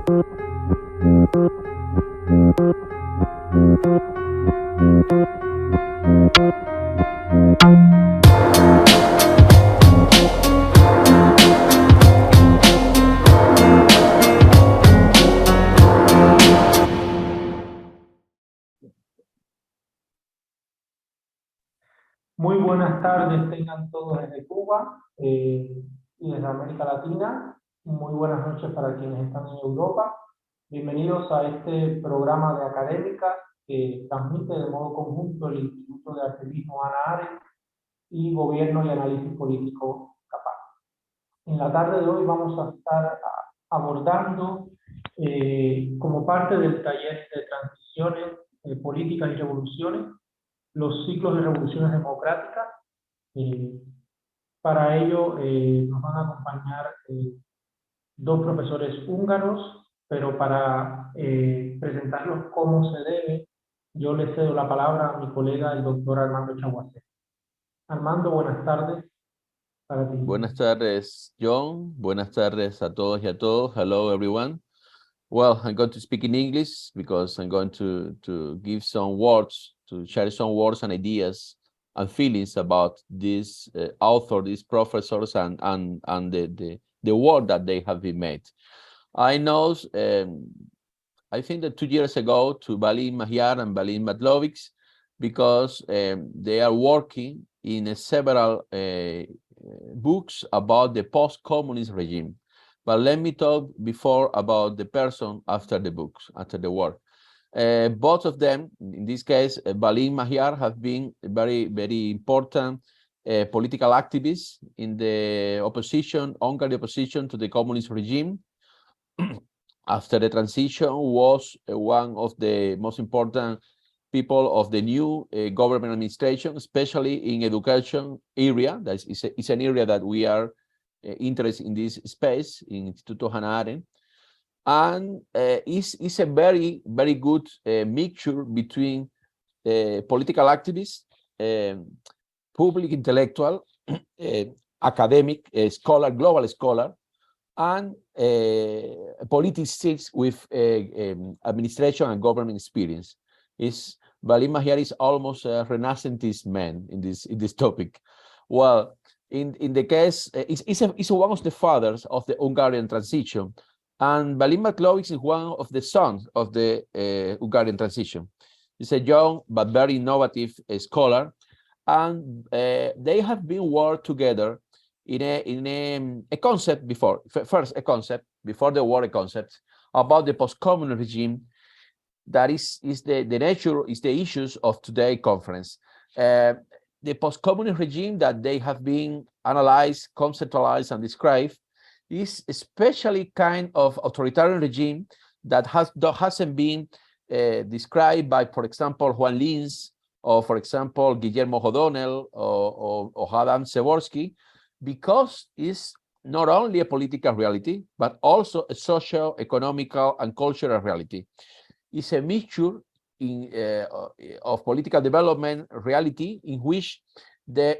Muy buenas tardes tengan todos desde Cuba y desde América Latina. Muy buenas noches para quienes están en Europa. Bienvenidos a este programa de académica que transmite de modo conjunto el Instituto de Activismo Hannah Arendt y Gobierno y Análisis Político Capaz. En la tarde de hoy vamos a estar abordando como parte del taller de transiciones, políticas y revoluciones, los ciclos de revoluciones democráticas. Para ello nos van a acompañar dos profesores húngaros, pero para presentarlos como se debe, yo le cedo la palabra a mi colega, el doctor Armando Chaguacé. Armando, buenas tardes para ti. Buenas tardes, John. Buenas tardes a todos y a todos. Hello, everyone. Well, I'm going to speak in English because I'm going to give some words, to share some words and ideas and feelings about this author, these professors, and the work that they have been made. I know, I think that 2 years ago to Bálint Magyar and Bálint Madlovics, because they are working in several books about the post-communist regime. But let me talk before about the person after the books, after the work. Both of them, in this case, Bálint Magyar, have been very, very important political activists in the opposition, Hungary opposition to the communist regime. After the transition, was one of the most important people of the new government administration, especially in education area. That is an area that we are interested in this space in Instituto Hannah Arendt, and it's a very, very good mixture between political activists, public intellectual, academic, scholar, global scholar, and politics with administration and government experience. Bálint Magyar is almost a Renaissance man in this topic. Well, in the case, it's one of the fathers of the Hungarian transition, and Bálint Madlovics is one of the sons of the Hungarian transition. He's a young but very innovative scholar, and they have been worked together in a concept before, first a concept, before the war, a concept about the post-communist regime. That is the nature, is the issues of today's conference. The post-communist regime that they have been analyzed, conceptualized, and described is especially kind of authoritarian regime that hasn't been described by, for example, Juan Lins, or for example, Guillermo O'Donnell, or Adam Przeworski, because it's not only a political reality, but also a social, economical, and cultural reality. It's a mixture of political development reality in which the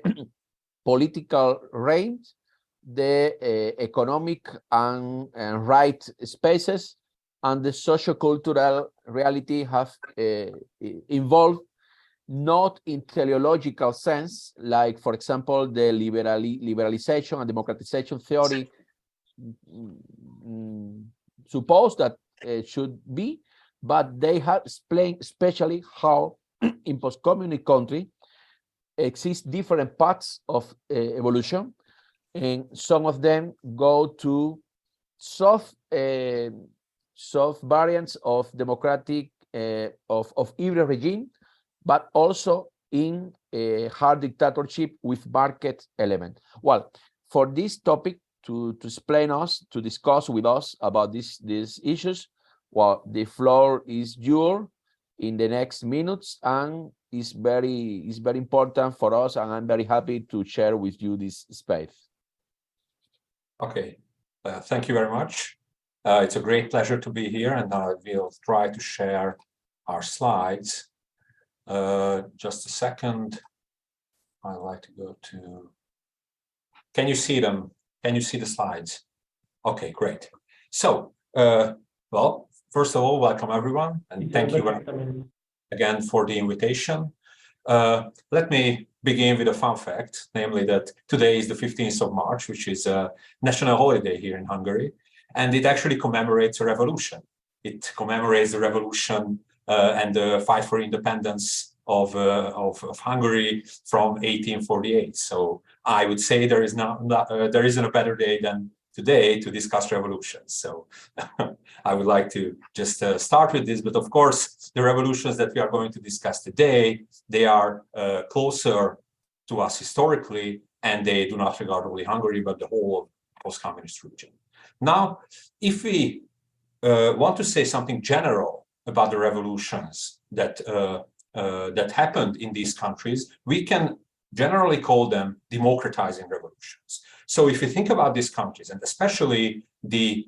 political range, the economic and right spaces, and the socio-cultural reality have involved, not in teleological sense, like, for example, the liberalization and democratization theory suppose that should be, but they have explained especially how in post-communist country exist different paths of evolution, and some of them go to soft variants of democratic of hybrid regime, but also in a hard dictatorship with market element. Well, for this topic to explain us, to discuss with us about these issues, well, the floor is yours in the next minutes, and it's very important for us, and I'm very happy to share with you this space. Okay, thank you very much. It's a great pleasure to be here, and I will try to share our slides. Just a second. I'd like to go to. Can you see them? Can you see the slides? Okay, great. So Well, first of all, welcome everyone, and thank you again for the invitation. Let me begin with a fun fact, namely that today is the 15th of March, which is a national holiday here in Hungary, and it actually commemorates a revolution. It commemorates the revolution and the fight for independence of Hungary from 1848. So I would say there isn't a better day than today to discuss revolutions. So I would like to just start with this, but of course, the revolutions that we are going to discuss today, they are closer to us historically, and they do not regard only Hungary, but the whole post-communist region. Now, if we want to say something general about the revolutions that happened in these countries, we can generally call them democratizing revolutions. So if you think about these countries, and especially the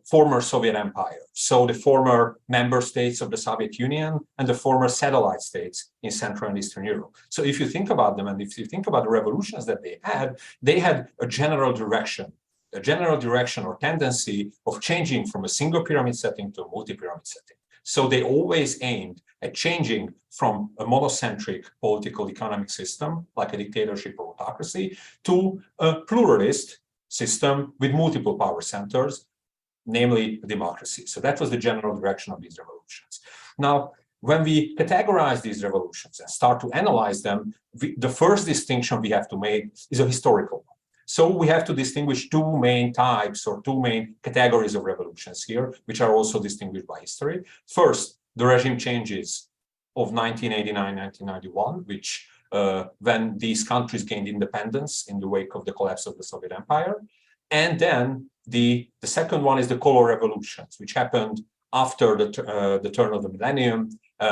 former Soviet Empire, so the former member states of the Soviet Union and the former satellite states in Central and Eastern Europe. So if you think about them, and if you think about the revolutions that they had a general direction or tendency of changing from a single pyramid setting to a multi-pyramid setting. So they always aimed at changing from a monocentric political economic system, like a dictatorship or autocracy, to a pluralist system with multiple power centers, namely democracy. So that was the general direction of these revolutions. Now, when we categorize these revolutions and start to analyze them, the first distinction we have to make is a historical one. So we have to distinguish two main types or two main categories of revolutions here, which are also distinguished by history. First, the regime changes of 1989-1991, which when these countries gained independence in the wake of the collapse of the Soviet Empire. And then the second one is the color revolutions, which happened after the turn of the millennium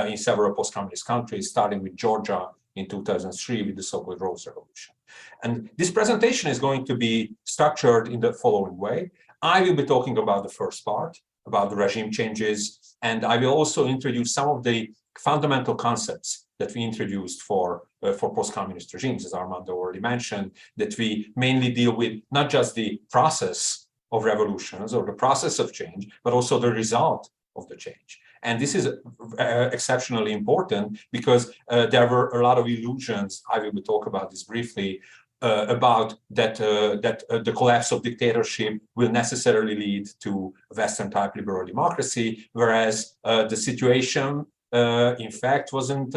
in several post-communist countries, starting with Georgia in 2003 with the so-called Rose Revolution. And this presentation is going to be structured in the following way. I will be talking about the first part, about the regime changes, and I will also introduce some of the fundamental concepts that we introduced for post-communist regimes, as Armando already mentioned, that we mainly deal with not just the process of revolutions or the process of change, but also the result of the change. And this is exceptionally important because there were a lot of illusions. I will talk about this briefly about that the collapse of dictatorship will necessarily lead to Western-type liberal democracy, whereas the situation, in fact, wasn't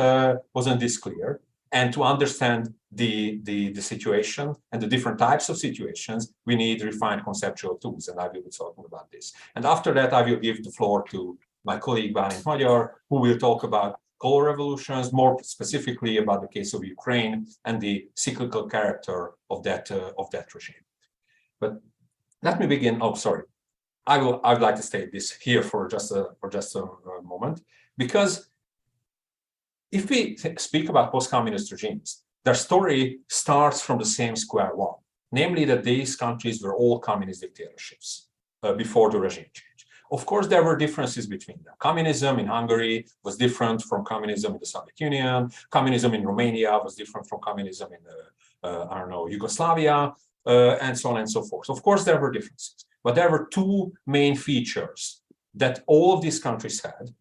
this clear. And to understand the situation and the different types of situations, we need refined conceptual tools, and I will be talking about this. And after that, I will give the floor to my colleague Bálint Magyar, who will talk about color revolutions, more specifically about the case of Ukraine and the cyclical character of that regime. But let me begin. Oh, sorry. I would like to state this here for just a moment, because if we speak about post-communist regimes, their story starts from the same square one, namely that these countries were all communist dictatorships before the regime change. Of course, there were differences between them. Communism in Hungary was different from communism in the Soviet Union. Communism in Romania was different from communism in, Yugoslavia, and so on and so forth. Of course, there were differences, but there were two main features that all of these countries had.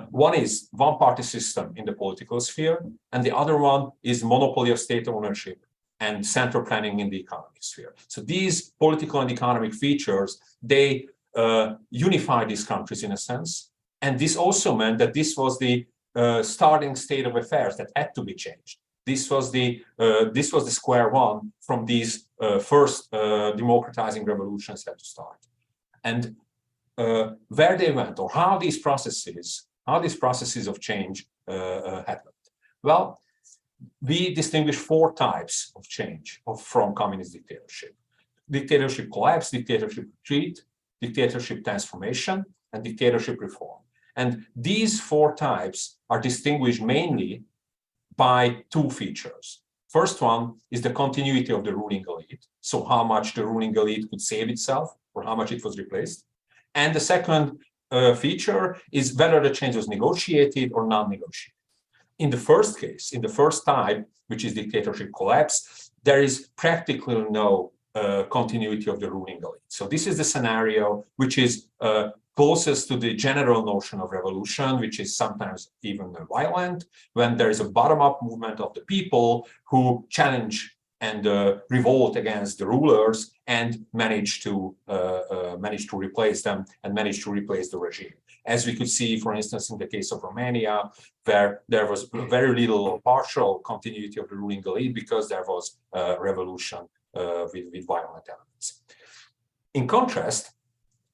One is one-party system in the political sphere, and the other one is monopoly of state ownership and central planning in the economic sphere. So these political and economic features, they unify these countries in a sense, and this also meant that this was the starting state of affairs that had to be changed. This was the square one from these first democratizing revolutions had to start, and where they went or how these processes of change happened. Well, we distinguish four types of change from communist dictatorship: dictatorship collapse, dictatorship retreat, dictatorship transformation, and dictatorship reform. And these four types are distinguished mainly by two features. First one is the continuity of the ruling elite, so how much the ruling elite could save itself or how much it was replaced. And the second feature is whether the change was negotiated or non-negotiated. In the first case, in the first type, which is dictatorship collapse, there is practically no continuity of the ruling elite. So this is the scenario which is closest to the general notion of revolution, which is sometimes even violent, when there is a bottom-up movement of the people who challenge and revolt against the rulers and manage to replace them and manage to replace the regime. As we could see, for instance, in the case of Romania, where there was very little or partial continuity of the ruling elite because there was a revolution with violent elements. In contrast,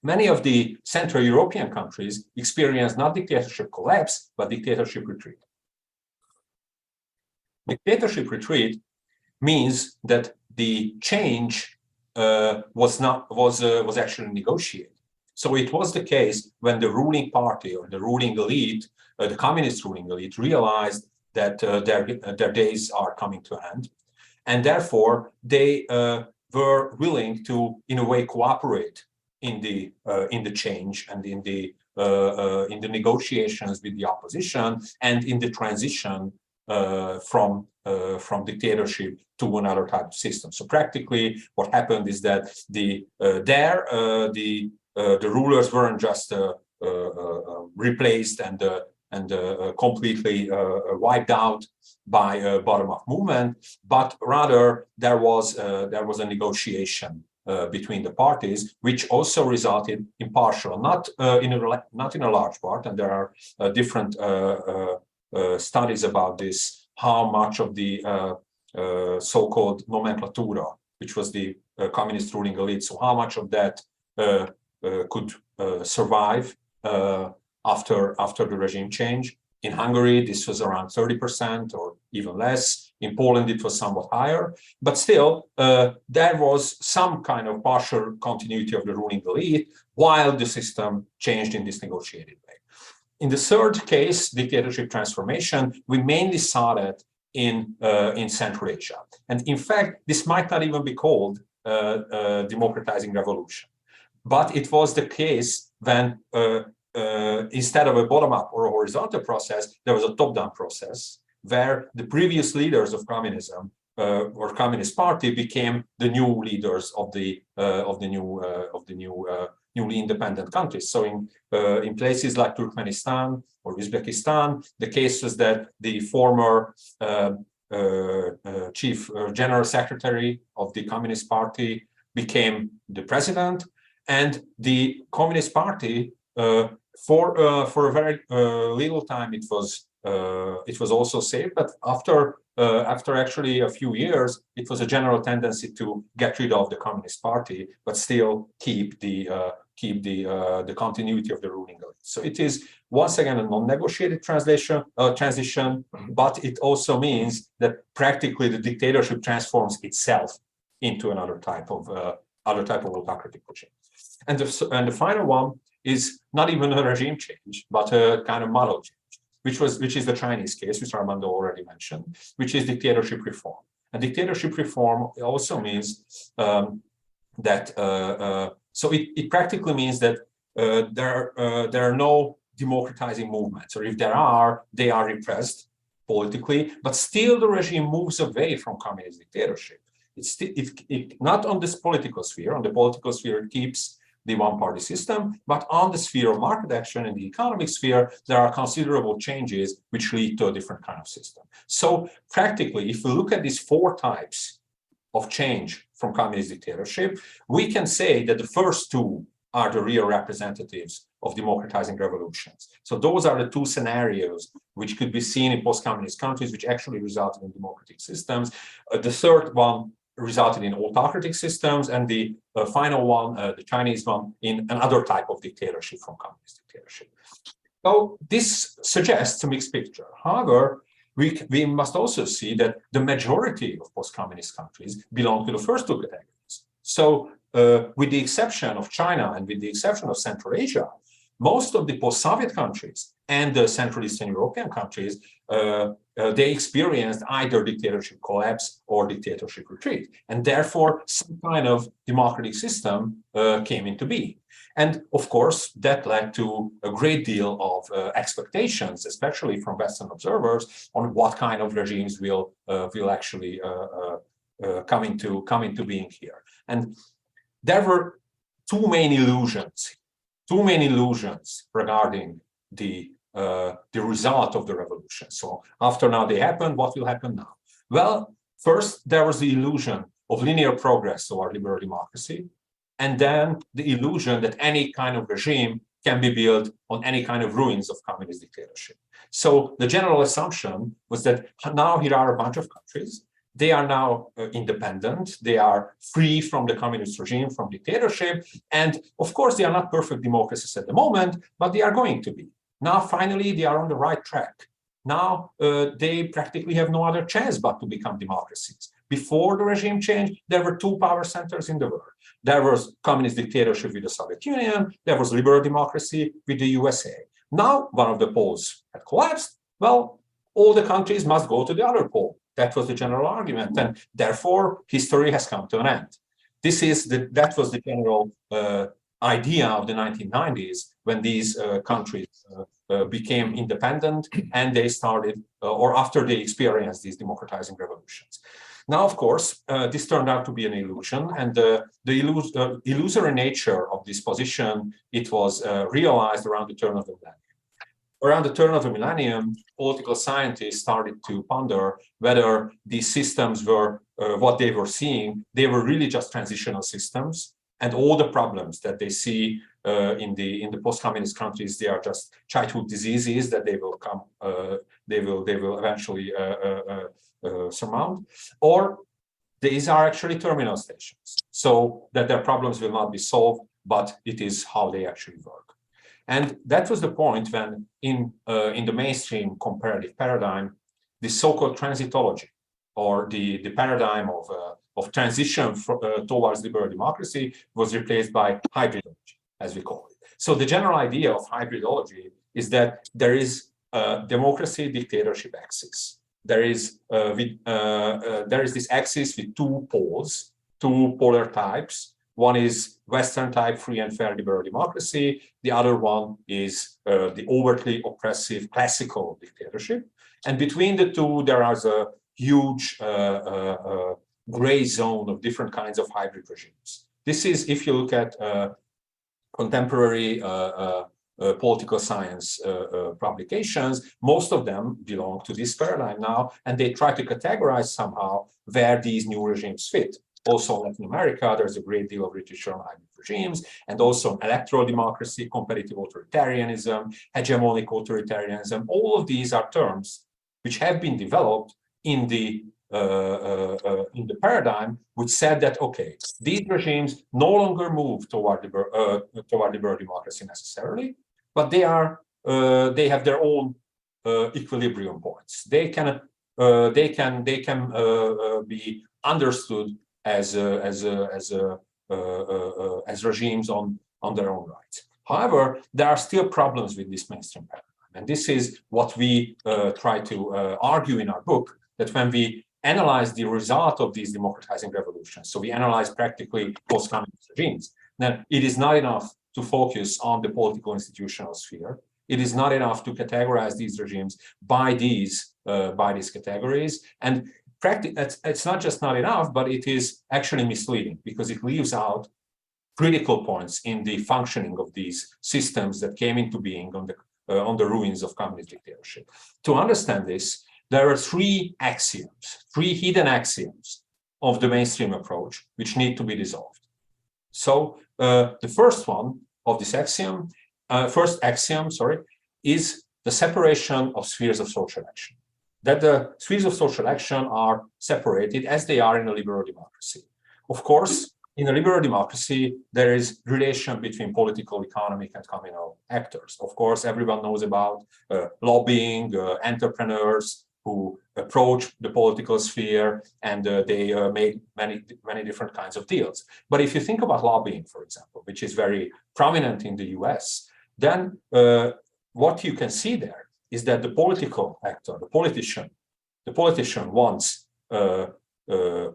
many of the Central European countries experienced not dictatorship collapse, but dictatorship retreat. Dictatorship retreat means that the change was actually negotiated. So it was the case when the ruling party or the ruling elite, the communist ruling elite, realized that their days are coming to an end, and therefore they were willing to, in a way, cooperate in the change and in the negotiations with the opposition and in the transition from dictatorship to another type of system. So practically, what happened is that the rulers weren't just replaced and completely wiped out by a bottom-up movement, but rather there was a negotiation between the parties, which also resulted in partial, not in a large part, and there are different studies about this, how much of the so-called nomenclatura, which was the communist ruling elite, so how much of that could survive after the regime change. In Hungary, this was around 30% or even less. In Poland, it was somewhat higher. But still, there was some kind of partial continuity of the ruling elite while the system changed in this negotiated way. In the third case, dictatorship transformation, we mainly saw that in Central Asia. And in fact, this might not even be called democratizing revolution. But it was the case when instead of a bottom-up or a horizontal process, there was a top-down process where the previous leaders of communism or Communist Party became the new leaders of the newly independent countries. So in places like Turkmenistan or Uzbekistan, the case was that the former chief general secretary of the Communist Party became the president, and the Communist Party for a very little time it was also safe, but after actually a few years, it was a general tendency to get rid of the Communist Party, but still keep the continuity of the ruling elite. So it is once again a non-negotiated transition, but it also means that practically the dictatorship transforms itself into another type of autocratic regime. And the final one is not even a regime change, but a kind of model change, which is the Chinese case, which Armando already mentioned, which is dictatorship reform. And dictatorship reform also means that so it practically means that there are no democratizing movements, or if there are, they are repressed politically, but still the regime moves away from communist dictatorship. It's not on this political sphere. On the political sphere, it keeps the one-party system, but on the sphere of market action and the economic sphere, there are considerable changes which lead to a different kind of system. So practically, if we look at these four types of change from communist dictatorship, we can say that the first two are the real representatives of democratizing revolutions. So those are the two scenarios which could be seen in post-communist countries, which actually resulted in democratic systems. The third one resulted in autocratic systems, and the final one, the Chinese one, in another type of dictatorship from communist dictatorship. So this suggests a mixed picture. However, we must also see that the majority of post-communist countries belong to the first two categories. So with the exception of China and with the exception of Central Asia, most of the post-Soviet countries and the Central Eastern European countries, they experienced either dictatorship collapse or dictatorship retreat. And therefore, some kind of democratic system came into being. And of course, that led to a great deal of expectations, especially from Western observers, on what kind of regimes will actually coming to being here. And there were two main illusions regarding the result of the revolution. So after now they happened, what will happen now? Well, first there was the illusion of linear progress toward liberal democracy, and then the illusion that any kind of regime can be built on any kind of ruins of communist dictatorship. So the general assumption was that now here are a bunch of countries. They are now independent. They are free from the communist regime, from dictatorship. And of course, they are not perfect democracies at the moment, but they are going to be. Now, finally, they are on the right track. Now, they practically have no other chance but to become democracies. Before the regime change, there were two power centers in the world. There was communist dictatorship with the Soviet Union. There was liberal democracy with the USA. Now, one of the poles had collapsed. Well, all the countries must go to the other pole. That was the general argument, and therefore history has come to an end. That was the general idea of the 1990s when these countries became independent and they started, or after they experienced these democratizing revolutions. Now, of course, this turned out to be an illusion, and the illusory nature of this position, it was realized around the turn of the millennium. Around the turn of the millennium, political scientists started to ponder whether these systems were what they were seeing. They were really just transitional systems, and all the problems that they see in the post-communist countries, they are just childhood diseases that they will come, they will eventually surmount, or these are actually terminal stations, so that their problems will not be solved, but it is how they actually work. And that was the point when in the mainstream comparative paradigm, the so-called transitology, or the paradigm of transition towards liberal democracy, was replaced by hybridology, as we call it. So the general idea of hybridology is that there is a democracy dictatorship axis. There is this axis with two poles, two polar types. One is Western type free and fair liberal democracy. The other one is the overtly oppressive classical dictatorship. And between the two, there is a huge gray zone of different kinds of hybrid regimes. This is, if you look at contemporary political science publications, most of them belong to this paradigm now, and they try to categorize somehow where these new regimes fit. Also in Latin America, there's a great deal of literature on hybrid regimes, and also electoral democracy, competitive authoritarianism, hegemonic authoritarianism. All of these are terms which have been developed in the paradigm, which said that, okay, these regimes no longer move toward liberal democracy necessarily, but they have their own equilibrium points. They can be understood as regimes on their own rights. However, there are still problems with this mainstream paradigm, and this is what we try to argue in our book, that when we analyze the result of these democratizing revolutions, so we analyze practically post-communist regimes, then it is not enough to focus on the political institutional sphere. It is not enough to categorize these regimes by these categories, and it's not just not enough, but it is actually misleading, because it leaves out critical points in the functioning of these systems that came into being on the ruins of communist dictatorship. To understand this, there are three hidden axioms of the mainstream approach which need to be dissolved. So the first one of this first axiom, is the separation of spheres of social action. That the spheres of social action are separated as they are in a liberal democracy. Of course, in a liberal democracy, there is relation between political, economic, and communal actors. Of course, everyone knows about lobbying, entrepreneurs who approach the political sphere, and they make many different kinds of deals. But if you think about lobbying, for example, which is very prominent in the US, then what you can see there is that the political actor, the politician wants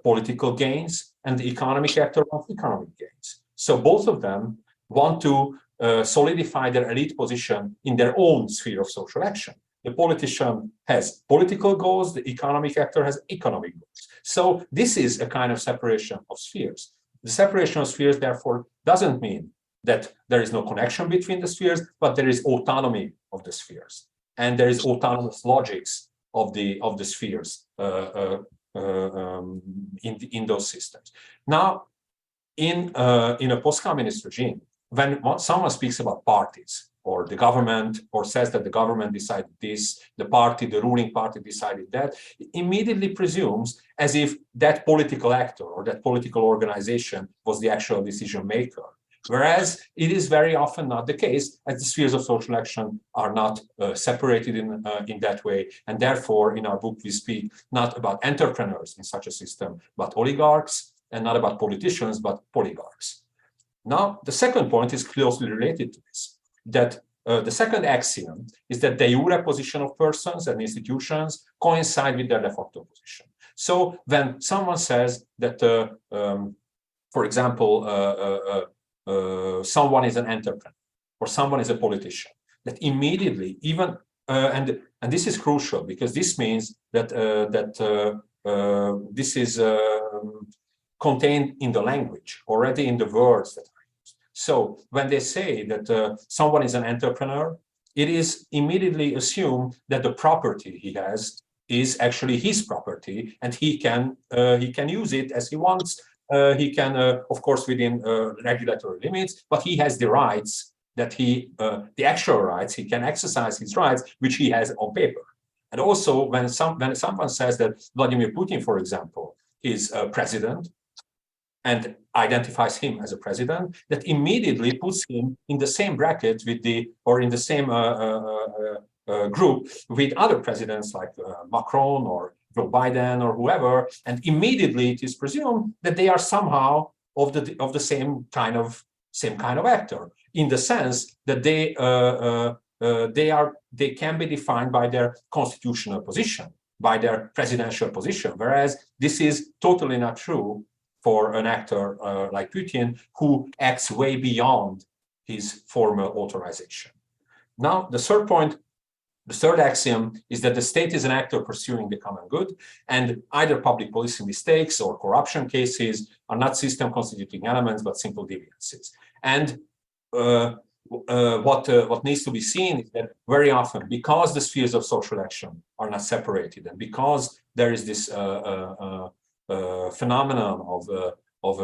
political gains, and the economic actor wants economic gains. So both of them want to solidify their elite position in their own sphere of social action. The politician has political goals, the economic actor has economic goals. So this is a kind of separation of spheres. The separation of spheres, therefore, doesn't mean that there is no connection between the spheres, but there is autonomy of the spheres. And there is autonomous logics of the spheres in those systems. Now, in a post-communist regime, when someone speaks about parties or the government, or says that the government decided this, the ruling party decided that, it immediately presumes as if that political actor or that political organization was the actual decision maker. Whereas it is very often not the case, as the spheres of social action are not separated in that way. And therefore, in our book, we speak not about entrepreneurs in such a system, but oligarchs, and not about politicians, but oligarchs. Now, the second point is closely related to this, that the second axiom is that the de jure position of persons and institutions coincide with their de facto position. So when someone says that, for example, someone is an entrepreneur or someone is a politician, that immediately, even and this is crucial, because this means that this is contained in the language, already in the words that are used. So when they say that someone is an entrepreneur, it is immediately assumed that the property he has is actually his property, and he can use it as he wants. He can, of course, within regulatory limits, but he has the rights that the actual rights, he can exercise his rights, which he has on paper. And also, when someone says that Vladimir Putin, for example, is a president and identifies him as a president, that immediately puts him in the same bracket with in the same group with other presidents like Macron or Joe Biden or whoever, and immediately it is presumed that they are somehow of the same kind of actor, in the sense that they can be defined by their constitutional position, by their presidential position, whereas this is totally not true for an actor like Putin, who acts way beyond his formal authorization. Now, the third point. The third axiom is that the state is an actor pursuing the common good, and either public policy mistakes or corruption cases are not system constituting elements, but simple deviances. And what needs to be seen is that very often, because the spheres of social action are not separated, and because there is this phenomenon of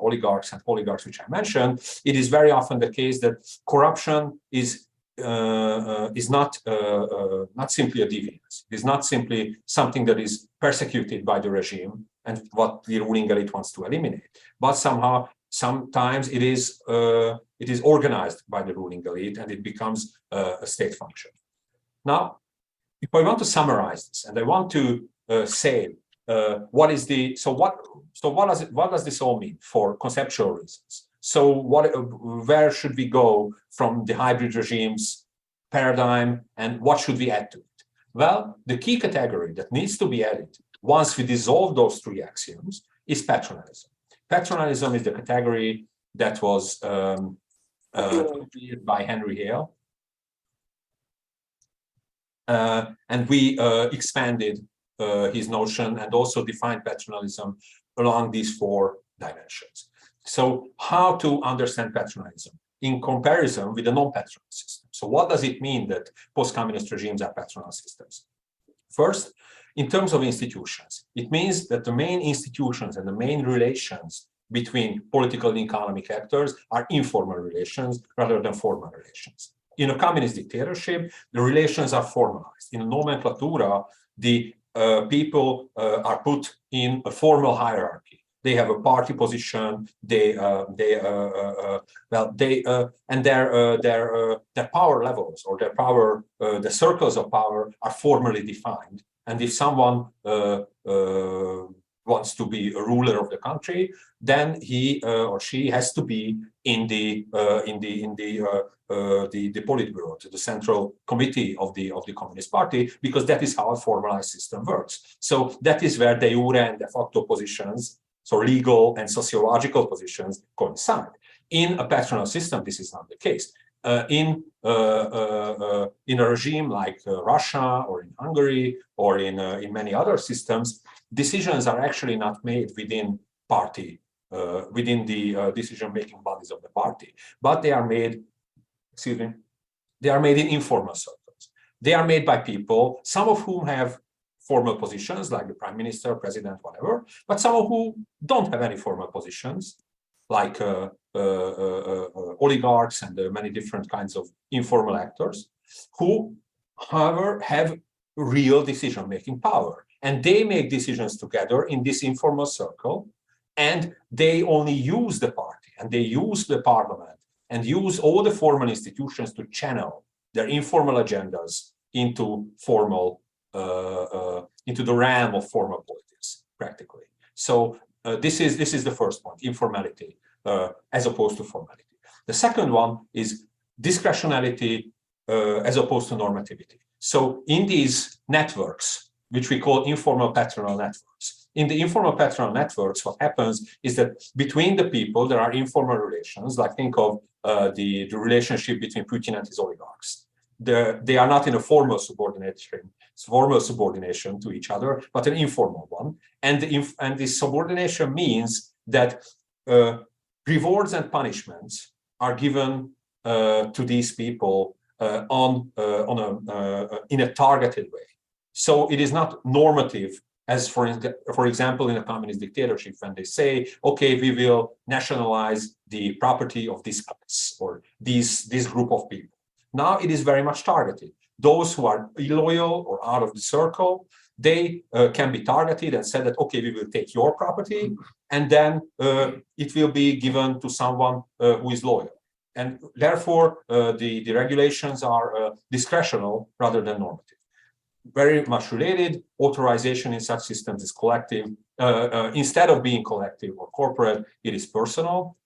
oligarchs and oligarchs, which I mentioned, it is very often the case that corruption is not simply a deviance. It is not simply something that is persecuted by the regime and what the ruling elite wants to eliminate, but sometimes it is organized by the ruling elite, and it becomes a state function. Now, if I want to summarize this, and I want to say what does this all mean for conceptual reasons? So where should we go from the hybrid regimes paradigm, and what should we add to it? Well, the key category that needs to be added once we dissolve those three axioms is patronalism. Patronalism is the category that was created by Henry Hale. And we expanded his notion and also defined patronalism along these four dimensions. So how to understand patronalism in comparison with the non-patronal system? So what does it mean that post-communist regimes are patronal systems? First, in terms of institutions, it means that the main institutions and the main relations between political and economic actors are informal relations rather than formal relations. In a communist dictatorship, the relations are formalized. In nomenclatura, the people are put in a formal hierarchy. They have a party position. Their power levels or their power, the circles of power are formally defined. And if someone wants to be a ruler of the country, then he or she has to be in the Politburo, the central committee of the Communist Party, because that is how a formalized system works. So that is where de jure and de facto positions, so legal and sociological positions, coincide. In a patronal system, this is not the case. in a regime like Russia or in Hungary or in many other systems, decisions are actually not made within party, within the decision-making bodies of the party, but they are made, excuse me, they are made in informal circles. They are made by people, some of whom have formal positions like the prime minister, president, whatever, but some of whom don't have any formal positions, like oligarchs and many different kinds of informal actors, who, however, have real decision-making power. And they make decisions together in this informal circle, and they only use the party, and they use the parliament, and use all the formal institutions to channel their informal agendas into formal, into the realm of formal politics, practically. So this is the first point, informality, as opposed to formality. The second one is discretionality as opposed to normativity. So in these networks, which we call informal patronal networks, in the informal patronal networks, what happens is that between the people, there are informal relations, like think of the relationship between Putin and his oligarchs. They are not in a formal subordination to each other, but an informal one. And this subordination means that rewards and punishments are given to these people in a targeted way. So it is not normative, as for example, in a communist dictatorship, when they say, okay, we will nationalize the property of this class or this group of people. Now it is very much targeted. Those who are illoyal or out of the circle, they can be targeted and said that, okay, we will take your property, and then it will be given to someone who is loyal. And therefore, the regulations are discretional rather than normative. Very much related, authorization in such systems is collective. Instead of being collective or corporate, it is personal.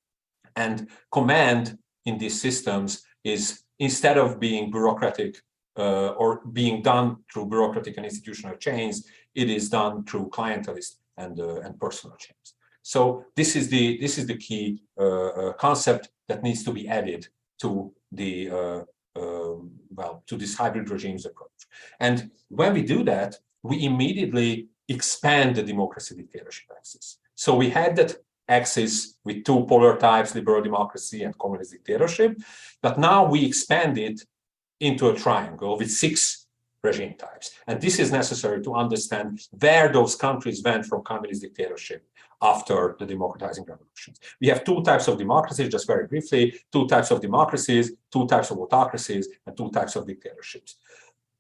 And command in these systems is, instead of being bureaucratic or being done through bureaucratic and institutional chains, it is done through clientelist and personal chains. So this is the key concept that needs to be added to the to this hybrid regimes approach. And when we do that, we immediately expand the democracy dictatorship axis. So we had that axis with two polar types, liberal democracy and communist dictatorship, but now we expand it into a triangle with 6 regime types. And this is necessary to understand where those countries went from communist dictatorship after the democratizing revolutions. We have 2 types of democracies, just very briefly, 2 types of democracies, 2 types of autocracies, and 2 types of dictatorships.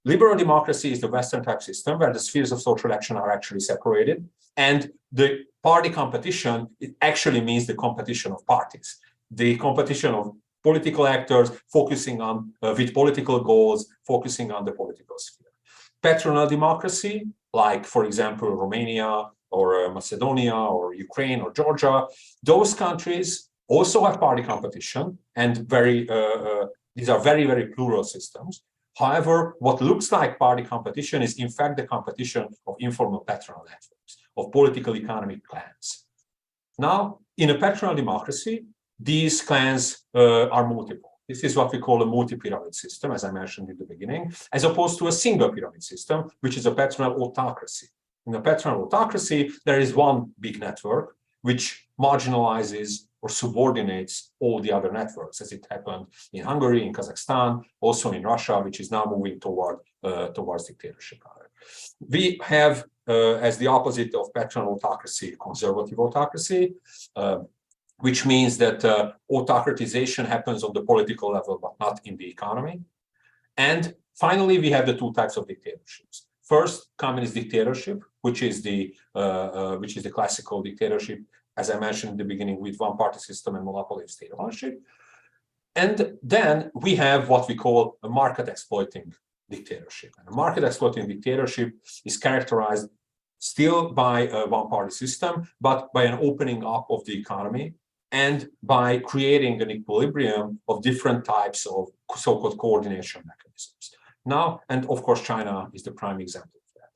Liberal democracy is the Western type system where the spheres of social action are actually separated, and the party competition, it actually means the competition of parties, the competition of political actors focusing on, with political goals, focusing on the political sphere. Patronal democracy, like, for example, Romania or Macedonia or Ukraine or Georgia, those countries also have party competition, and these are very, very plural systems. However, what looks like party competition is in fact the competition of informal patronal networks, of political economic clans. Now, in a patronal democracy, these clans are multiple. This is what we call a multi-pyramid system, as I mentioned in the beginning, as opposed to a single pyramid system, which is a patronal autocracy. In a patronal autocracy, there is one big network which marginalizes or subordinates all the other networks, as it happened in Hungary, in Kazakhstan, also in Russia, which is now moving towards dictatorship. We have, as the opposite of patronal autocracy, conservative autocracy, which means that autocratization happens on the political level, but not in the economy. And finally, we have the 2 types of dictatorships. First, communist dictatorship, which is the classical dictatorship, as I mentioned in the beginning, with one-party system and monopoly of state ownership. And then we have what we call a market-exploiting dictatorship. And a market-exploiting dictatorship is characterized still by a one-party system, but by an opening up of the economy and by creating an equilibrium of different types of so-called coordination mechanisms. Now, and of course, China is the prime example of that.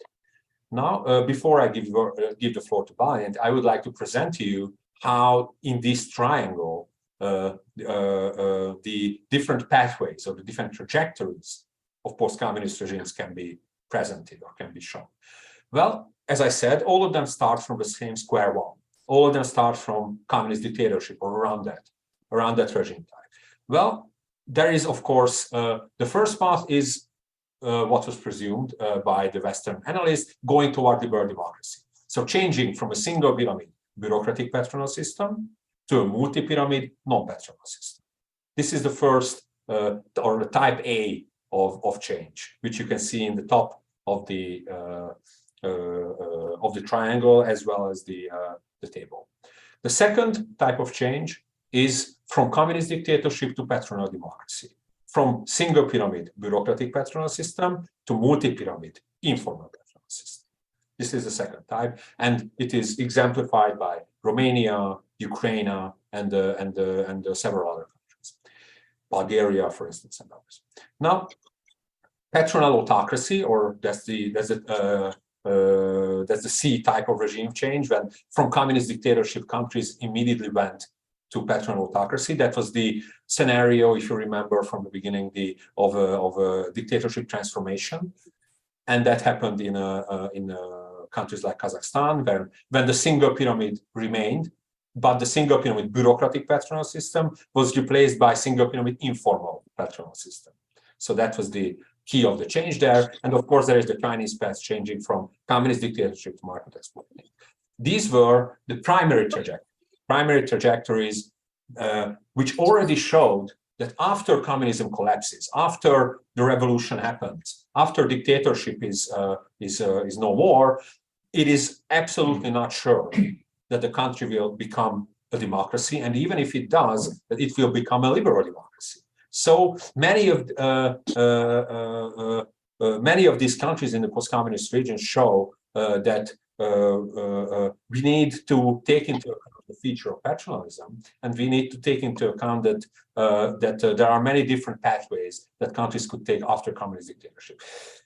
Now, before I give the floor to Bálint, I would like to present to you how in this triangle the different pathways or the different trajectories of post-communist regimes can be presented or can be shown. Well, as I said, all of them start from the same square one. All of them start from communist dictatorship or around that regime type. Well, there is, of course, the first path is what was presumed by the Western analysts, going toward liberal democracy. So changing from a single pyramid bureaucratic patronal system to a multi-pyramid non-patronal system. This is the first or the type A of change, which you can see in the top of the triangle as well as the table. The second type of change is from communist dictatorship to patronal democracy, from single pyramid bureaucratic patronal system to multi-pyramid informal patronal system. This is the second type, and it is exemplified by Romania, Ukraine, and several other countries, Bulgaria, for instance, and others. Now, patronal autocracy, or that's the C type of regime change, when from communist dictatorship countries immediately went to patronal autocracy. That was the scenario, if you remember from the beginning, of a dictatorship transformation, and that happened in countries like Kazakhstan, when the single pyramid remained, but the single pyramid bureaucratic patronal system was replaced by single pyramid informal patronal system. So that was the key of the change there. And of course, there is the Chinese path changing from communist dictatorship to market exploitation. These were the primary trajectories which already showed that after communism collapses, after the revolution happens, after dictatorship is no more, it is absolutely not sure that the country will become a democracy, and even if it does, that it will become a liberal democracy. So many of these countries in the post-communist region show that we need to take into account the feature of patronalism, and we need to take into account that there are many different pathways that countries could take after communist dictatorship.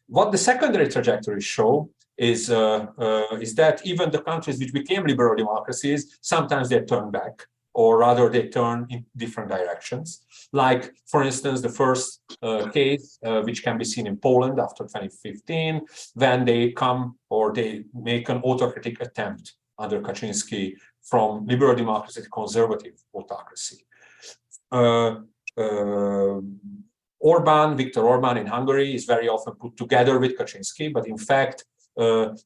What the secondary trajectories show is that even the countries which became liberal democracies, sometimes they turn back, or rather they turn in different directions. Like, for instance, the first case, which can be seen in Poland after 2015, when they come or they make an autocratic attempt under Kaczynski from liberal democracy to conservative autocracy. Viktor Orbán in Hungary is very often put together with Kaczynski, but in fact,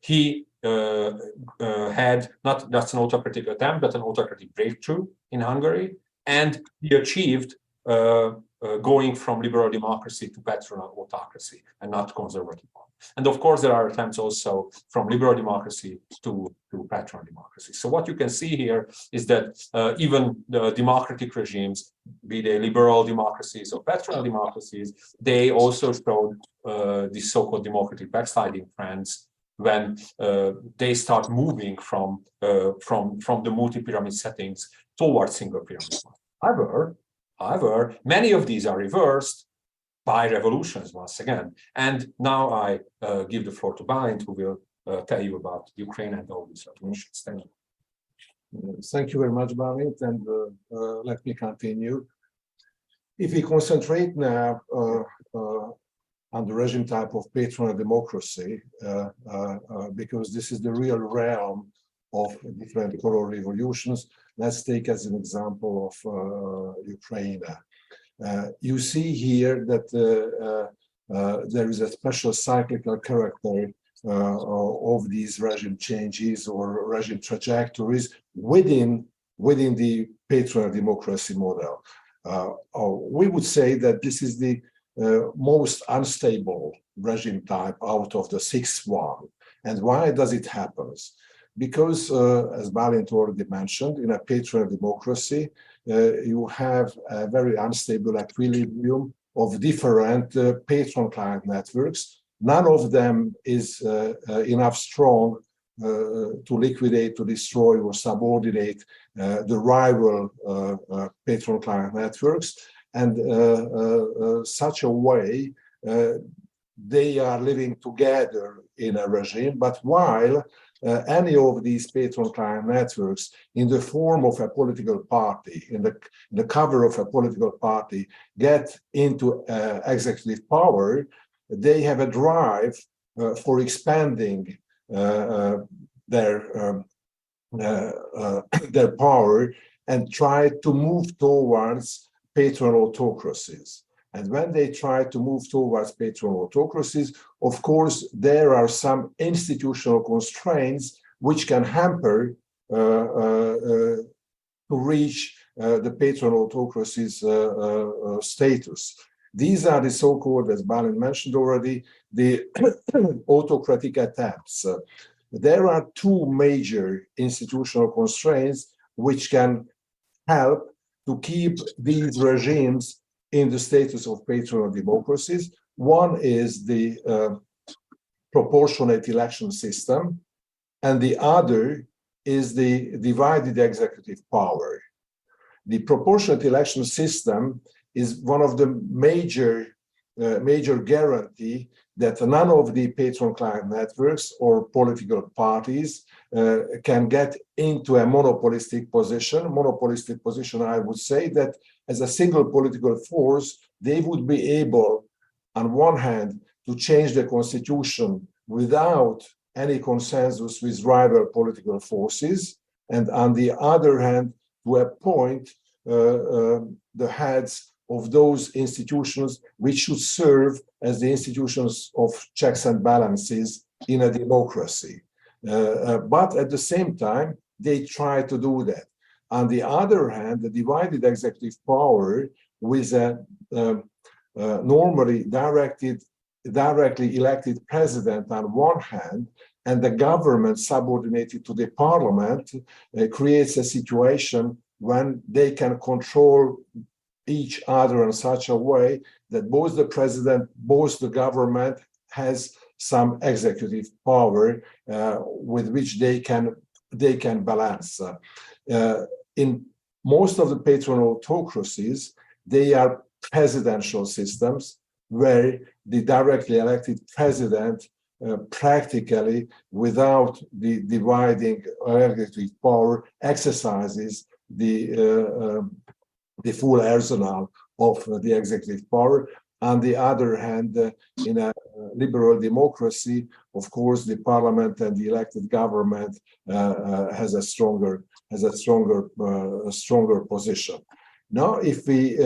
he had not just an autocratic attempt, but an autocratic breakthrough in Hungary, and he achieved going from liberal democracy to patronal autocracy and not conservative one. And of course, there are attempts also from liberal democracy to patronal democracy. So what you can see here is that even the democratic regimes, be they liberal democracies or patronal democracies, they also showed these so-called democratic backsliding trends when they start moving from the multi-pyramid settings towards single pyramid. However, many of these are reversed by revolutions once again. And now I give the floor to Bálint, who will tell you about Ukraine and all these revolutions. Thank you. Thank you very much, Bálint, and let me continue. If we concentrate now on the regime type of patronal democracy, because this is the real realm of different color revolutions, let's take as an example of Ukraine. You see here that there is a special cyclical character of these regime changes or regime trajectories within the patronal democracy model. We would say that this is the most unstable regime type out of the sixth one. And why does it happen? Because, as Bálint already mentioned, in a patronal democracy, you have a very unstable equilibrium of different patron-client networks. None of them is enough strong to liquidate, to destroy, or subordinate the rival patron-client networks. And such a way, they are living together in a regime, but while any of these patron-client networks in the form of a political party, in the cover of a political party, get into executive power, they have a drive for expanding their power and try to move towards patron autocracies. And when they try to move towards patron autocracies, of course, there are some institutional constraints which can hamper to reach the patron autocracies status. These are the so-called, as Bálint mentioned already, the autocratic attempts. There are two major institutional constraints which can help to keep these regimes in the status of patron democracies. One is the proportionate election system, and the other is the divided executive power. The proportionate election system is one of the major guarantee that none of the patron-client networks or political parties can get into a monopolistic position. Monopolistic position, I would say that as a single political force, they would be able, on one hand, to change the constitution without any consensus with rival political forces, and on the other hand, to appoint the heads of those institutions which should serve as the institutions of checks and balances in a democracy. But at the same time, they try to do that. On the other hand, the divided executive power with a normally directly elected president on one hand, and the government subordinated to the parliament, creates a situation when they can control each other in such a way that both the president, both the government has some executive power with which they can balance. In most of the patron autocracies, they are presidential systems where the directly elected president practically, without the dividing executive power, exercises the full arsenal of the executive power. On the other hand, in a liberal democracy, of course, the parliament and the elected government has a stronger position. Now, if we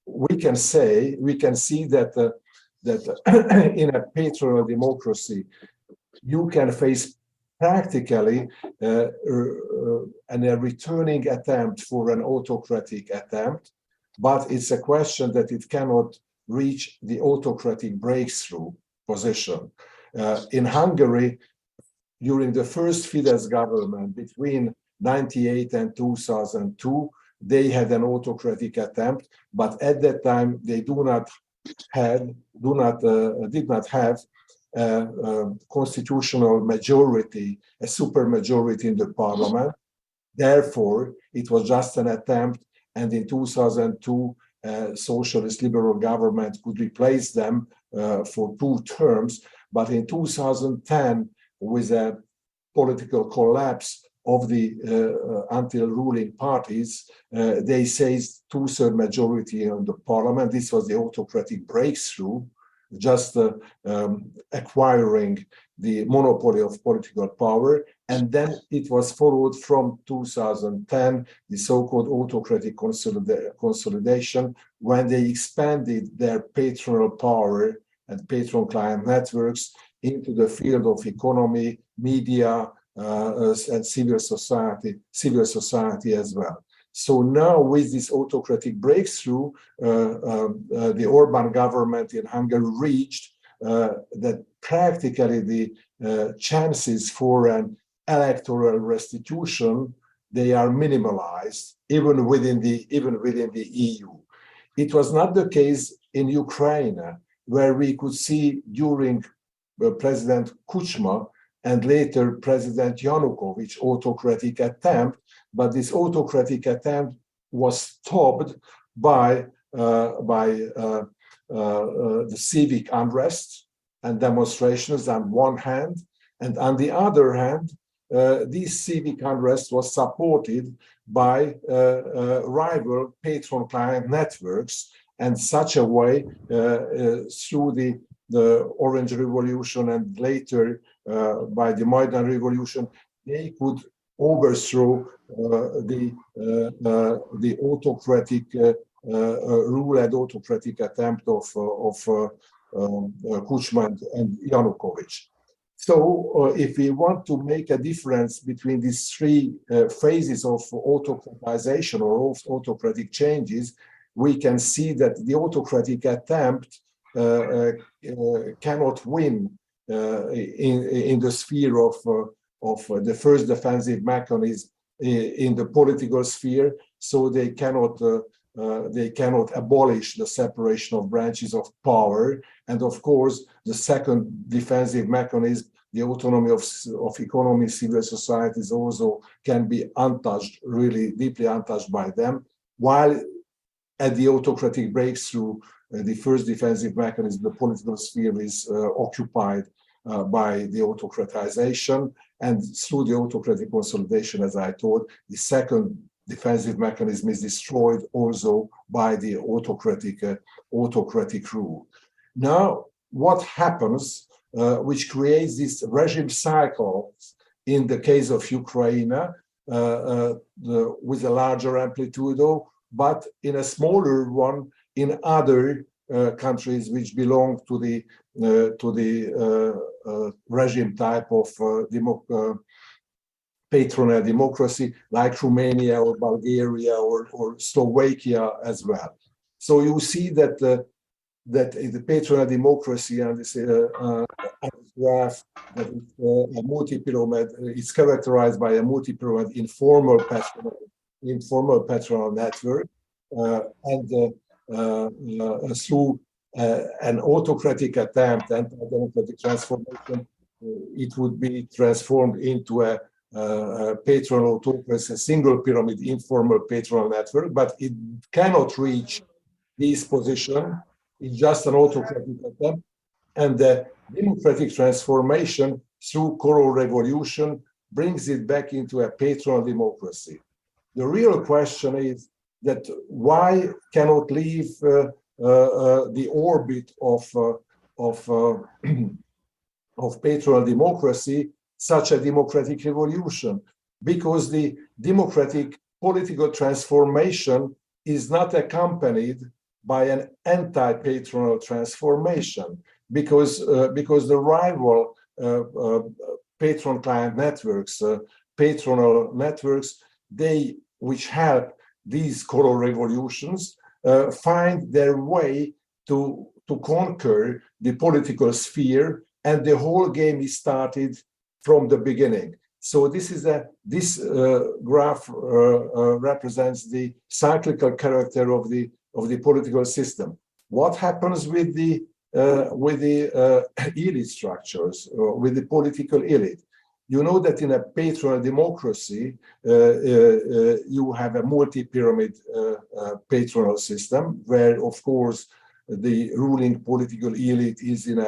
we can see that in a patronal democracy, you can face practically a returning attempt for an autocratic attempt, but it's a question that it cannot reach the autocratic breakthrough position. In Hungary, during the first Fidesz government between 1998 and 2002, they had an autocratic attempt, but at that time they did not have constitutional majority, a supermajority in the parliament. Therefore, it was just an attempt, and in 2002, socialist liberal government could replace them for 2 terms. But in 2010, with a political collapse of the until ruling parties, they seized 2/3 majority in the parliament. This was the autocratic breakthrough, just acquiring the monopoly of political power. And then it was followed from 2010, the so-called autocratic consolidation, when they expanded their patronal power and patron-client networks into the field of economy, media, and civil society as well. So now, with this autocratic breakthrough, the Orbán government in Hungary reached that practically the chances for an electoral restitution, they are minimalized, even within the EU. It was not the case in Ukraine, where we could see during President Kuchma and later President Yanukovych autocratic attempt, but this autocratic attempt was stopped by the civic unrest and demonstrations on one hand, and on the other hand, this civic unrest was supported by rival patron-client networks, and such a way through the Orange Revolution and later by the Maidan Revolution, they could overthrow the autocratic rule and autocratic attempt of Kuchma and Yanukovych. So if we want to make a difference between these three phases of autocratization or of autocratic changes, we can see that the autocratic attempt cannot win in the sphere of the first defensive mechanism in the political sphere, so they cannot abolish the separation of branches of power. And of course, the second defensive mechanism, the autonomy of economy, civil societies also can be untouched, really deeply untouched by them, while at the autocratic breakthrough, the first defensive mechanism, the political sphere is occupied by the autocratization, and through the autocratic consolidation, as I told, the second defensive mechanism is destroyed also by the autocratic rule. Now, what happens, which creates this regime cycle in the case of Ukraine, with a larger amplitude, but in a smaller one in other countries which belong to the regime type of patronal democracy, like Romania or Bulgaria or Slovakia as well. So you see that that in the patronal democracy and this graph, that a multi-pyramid is characterized by a multi-pyramid informal patronal network, and through an autocratic attempt and democratic transformation, it would be transformed into a patronal autocracy, a single pyramid informal patronal network, but it cannot reach this position. It's just an autocratic attempt, and the democratic transformation through choral revolution brings it back into a patronal democracy. The real question is that why cannot leave the orbit of patronal democracy such a democratic revolution? Because the democratic political transformation is not accompanied by an anti-patronal transformation, because the rival patron-client networks, patronal networks, which help these choral revolutions, find their way to conquer the political sphere, and the whole game is started from the beginning. So this graph represents the cyclical character of the political system. What happens with the elite structures, with the political elite? You know that in a patronal democracy, you have a multi-pyramid patronal system, where, of course, the ruling political elite is in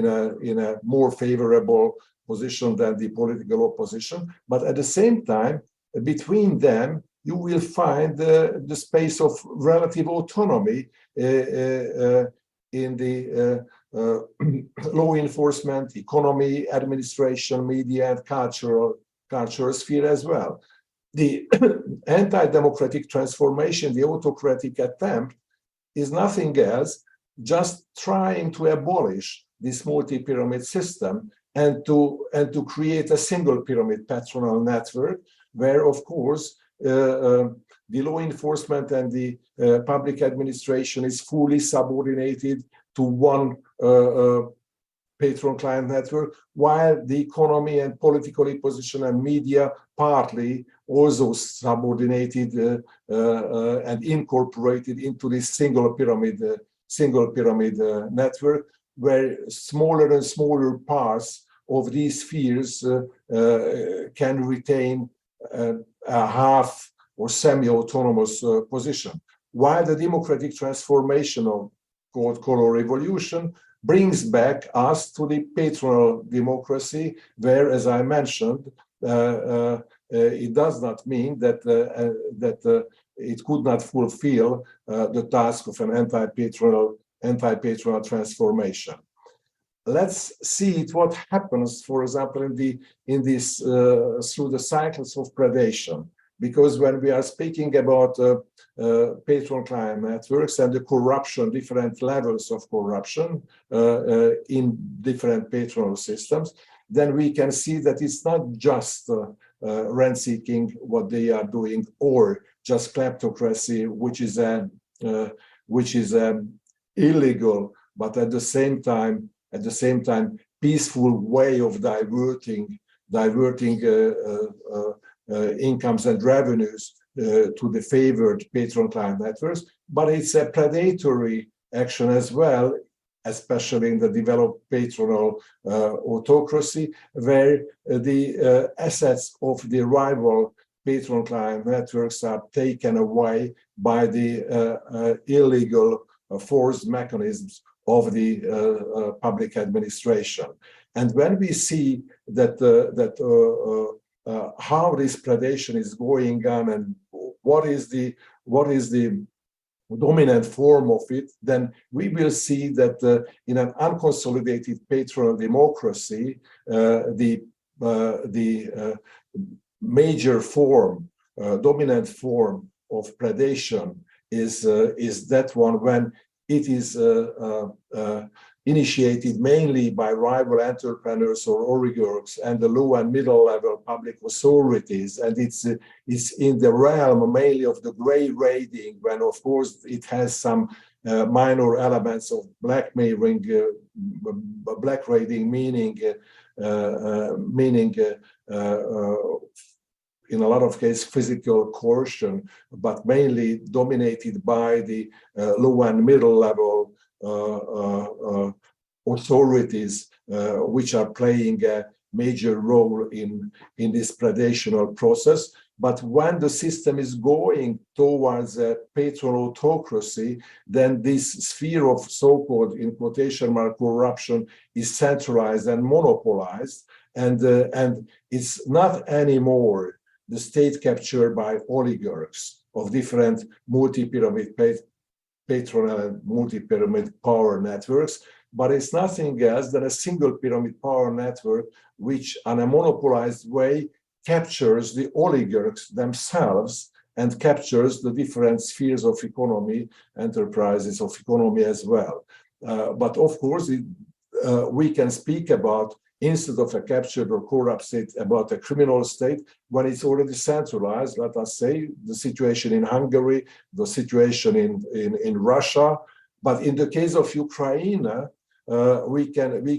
a more favorable position than the political opposition. But at the same time, between them, you will find the space of relative autonomy in the law enforcement, economy, administration, media, and cultural sphere as well. The anti-democratic transformation, the autocratic attempt, is nothing else, just trying to abolish this multi-pyramid system and to create a single pyramid patronal network, where, of course, the law enforcement and the public administration is fully subordinated to one patron-client network, while the economy and political opposition and media partly also subordinated and incorporated into this single pyramid network, where smaller and smaller parts of these spheres can retain a half or semi-autonomous position. While the democratic transformation of called choral revolution brings back us to the patronal democracy, where, as I mentioned, it does not mean that it could not fulfill the task of an anti-patronal transformation. Let's see what happens, for example, in this through the cycles of predation. Because when we are speaking about patron-client networks and the corruption, different levels of corruption in different patronal systems, then we can see that it's not just rent-seeking, what they are doing, or just kleptocracy, which is illegal, but at the same time, peaceful way of diverting incomes and revenues to the favored patron-client networks, but it's a predatory action as well, especially in the developed patronal autocracy, where the assets of the rival patron-client networks are taken away by the illegal forced mechanisms of the public administration. And when we see that how this predation is going on and what is the dominant form of it, then we will see that in an unconsolidated patronal democracy, the major form, dominant form of predation is that one when it is initiated mainly by rival entrepreneurs or oligarchs and the low and middle level public authorities, and it's in the realm mainly of the gray raiding, when of course it has some minor elements of blackmailing, black raiding, meaning in a lot of cases physical coercion, but mainly dominated by the low and middle level authorities, which are playing a major role in this predational process. But when the system is going towards a patronal autocracy, then this sphere of so-called, in quotation mark, corruption is centralized and monopolized, and it's not anymore the state captured by oligarchs of different multi-pyramid patronal and multi-pyramid power networks, but it's nothing else than a single pyramid power network which, in a monopolized way, captures the oligarchs themselves and captures the different spheres of economy, enterprises of economy as well. But of course, we can speak about, instead of a captured or corrupt state, about a criminal state when it's already centralized. Let us say the situation in Hungary, the situation in Russia. But in the case of Ukraine, we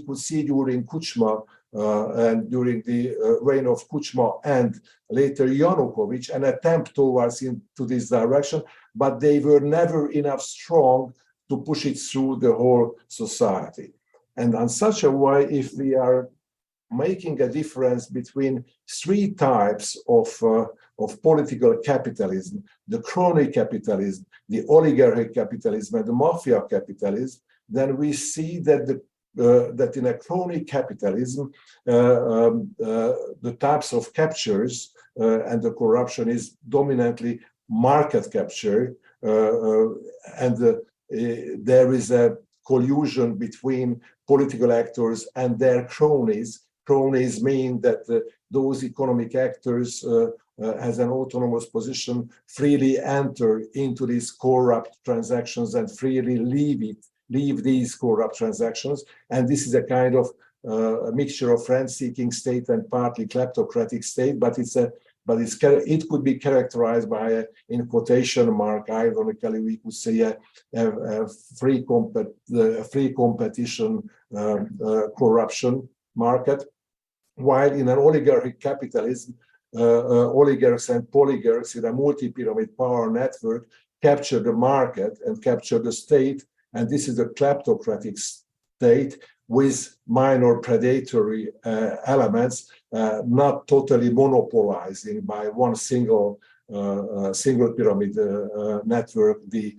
could see during Kuchma and during the reign of Kuchma and later Yanukovych an attempt towards into this direction, but they were never enough strong to push it through the whole society. And on such a way, if we are making a difference between three types of political capitalism, the crony capitalism, the oligarchic capitalism, and the mafia capitalism, then we see that that in a crony capitalism, the types of captures and the corruption is dominantly market capture, and there is a collusion between political actors and their cronies. Cronies mean that those economic actors as an autonomous position freely enter into these corrupt transactions and freely leave these corrupt transactions. And this is a kind of a mixture of rent-seeking state and partly kleptocratic state, but it could be characterized by, in quotation mark, ironically, we could say a free competition corruption market, while in an oligarchic capitalism, oligarchs and polygarchs in a multi-pyramid power network capture the market and capture the state, and this is a kleptocratic state with minor predatory elements, not totally monopolizing by one single pyramid network the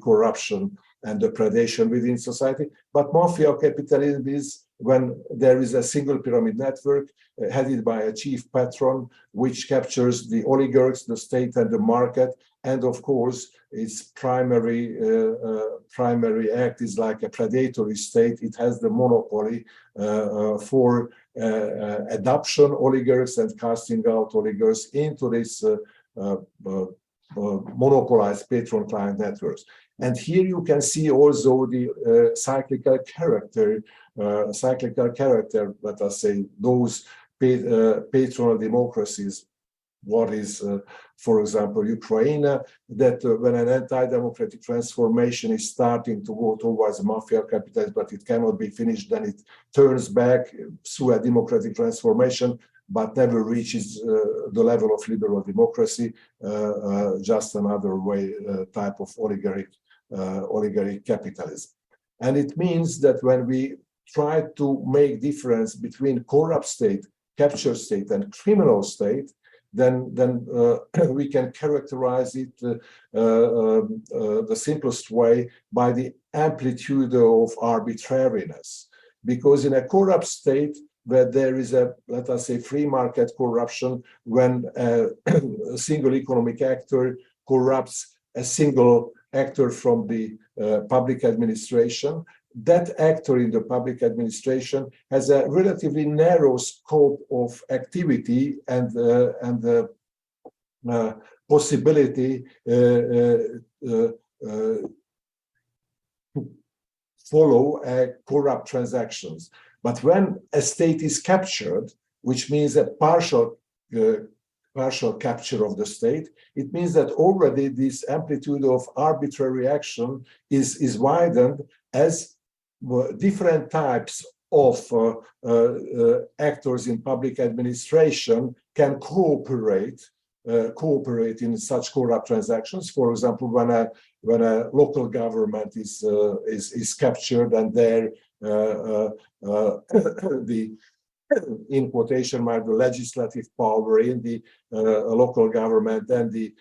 corruption and the predation within society. But mafia capitalism is when there is a single pyramid network headed by a chief patron, which captures the oligarchs, the state, and the market. And of course, its primary act is like a predatory state. It has the monopoly for adoption oligarchs and casting out oligarchs into this monopolized patron-client networks. And here you can see also the cyclical character, let us say, those patronal democracies. What is, for example, Ukraine, that when an anti-democratic transformation is starting to go towards mafia capitalism, but it cannot be finished, then it turns back through a democratic transformation, but never reaches the level of liberal democracy, just another way, type of oligarchic capitalism. And it means that when we try to make difference between corrupt state, capture state, and criminal state, then we can characterize it the simplest way by the amplitude of arbitrariness. Because in a corrupt state, where there is a, let us say, free market corruption, when a single economic actor corrupts a single actor from the public administration, that actor in the public administration has a relatively narrow scope of activity and possibility to follow corrupt transactions. But when a state is captured, which means a partial capture of the state, it means that already this amplitude of arbitrary action is widened as different types of actors in public administration can cooperate in such corrupt transactions. For example, when a local government is captured, and there the, in quotation mark, the legislative power in the local government and the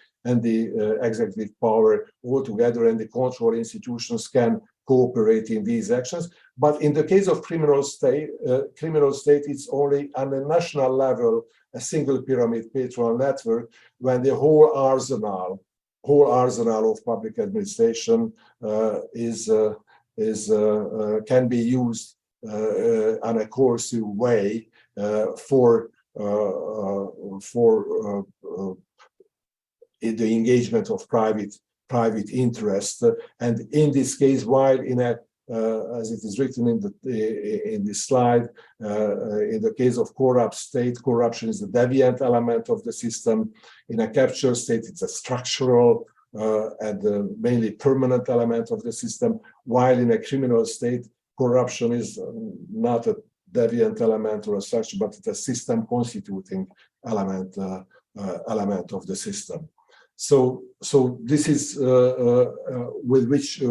executive power all together, and the control institutions can cooperate in these actions. But in the case of criminal state, it's only on a national level, a single pyramid patronal network, when the whole arsenal of public administration can be used on a coercive way for the engagement of private interest. And in this case, while in a as it is written in this slide, in the case of corrupt state, corruption is the deviant element of the system. In a capture state, it's a structural and mainly permanent element of the system, while in a criminal state, corruption is not a deviant element or a structure, but it's a system constituting element of the system. So this is with which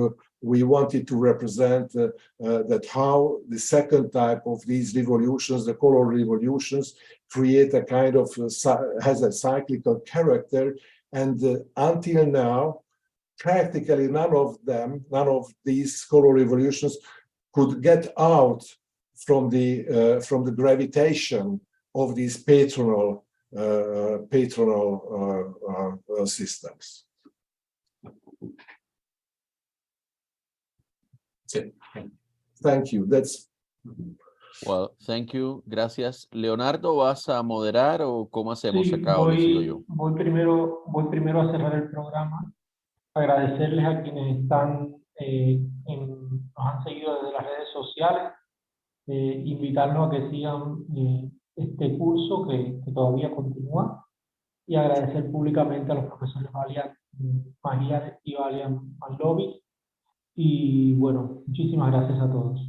we wanted to represent that how the second type of these revolutions, the color revolutions, create a kind of has a cyclical character, and until now, practically none of these color revolutions could get out from the gravitation of these patronal systems. Thank you. That's. Well, thank you. Gracias. Leonardo, ¿vas a moderar o cómo hacemos Sí, acá o decido yo? voy primero a cerrar el programa. Agradecerles a quienes están, nos han seguido desde las redes sociales, invitarnos a que sigan este curso que todavía continúa, y agradecer públicamente a los profesores Magyar y Madlovics. Y bueno, muchísimas gracias a todos.